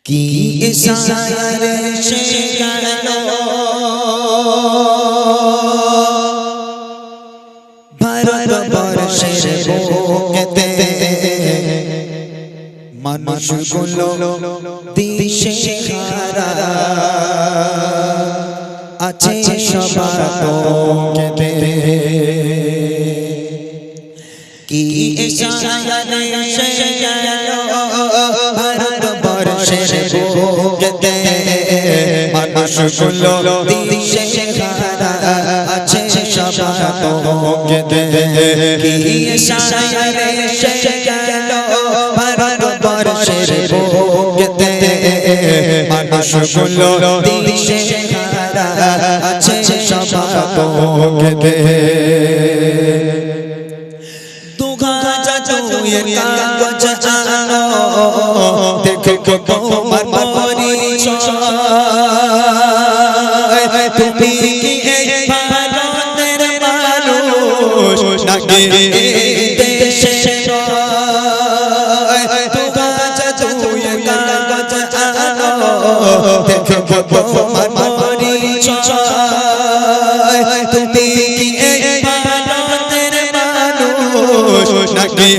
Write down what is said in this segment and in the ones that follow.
কি ইশারে সে গেল ভারতবর্ষের বুকেতে মানুষগুলো দিশে হারা আছে সবার বুকেতে কি ইশারে সে গেল ভারতবর্ষের বুকেতে মানুষগুলো দিশে হারা আছে সবার বুকেতে কি ইশারে সে গেল ভারতবর্ষের বুকেতে মানুষগুলো দিশে হারা আছে সবার বুকেতে কাগজ আনো দেখো তোমার পরিচয় তুমি কি এই ভারতের মানুষ নাকি দেশে নয় কাগজ আনো দেখো তোমার পরিচয় তুমি কি এই ভারতের মানুষ নাকি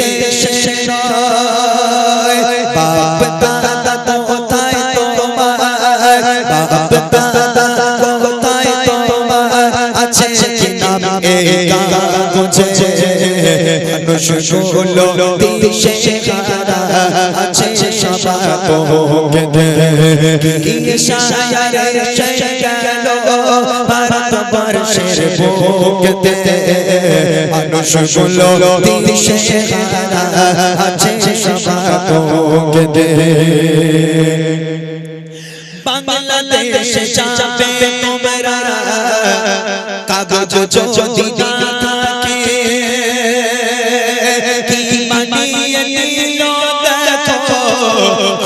দেশে নয় বাপ দাদা কোথায় তোমার বাপ দাদা কোথায় তোমার আছে কি নাম এই কাগজে মানুষগুলো দিশে হারা আছে সবার বুকেতে কি ইশারে সে গেল ভারতবর্ষের বুকেতে মানুষগুলো দিশে হারা আছে সবার বুকেতে বাংলাদেশে যাবে তোমরা কাগজ যদি না থাকে কি বানিয়ে নিল দেখো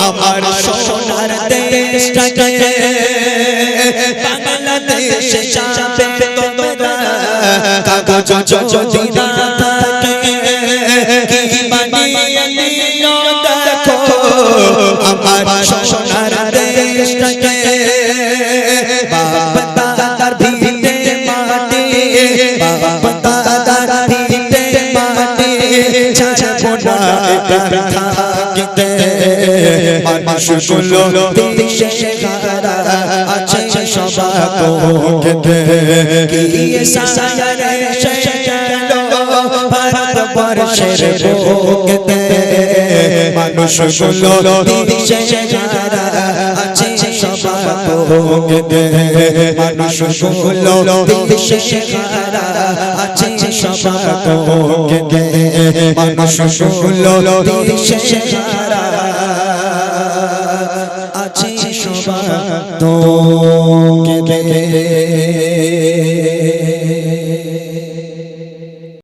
আমার সোনার দেশটাকে বাংলাদেশে যাবে তোমরা কাগজ যদি না থাকে কি বানিয়ে নিল দেখো আমার সোনার দেশটাকে বাপ দাদার ভিটে মাটি বাপ দাদার ভিটে মাটি ছাড়বো না থাকিতে মানুষগুলো দিশে হারা আছে সবার বুকেতে কি ইশারে সে গেল ভারতবর্ষের বুকেতে মানুষগুলো দিশে হারা আছে সবার বুকেতে মানুষগুলো দিশে হারা আছে সবার বুকেতে মানুষগুলো দিশে হারা আছে সবার বুকেতে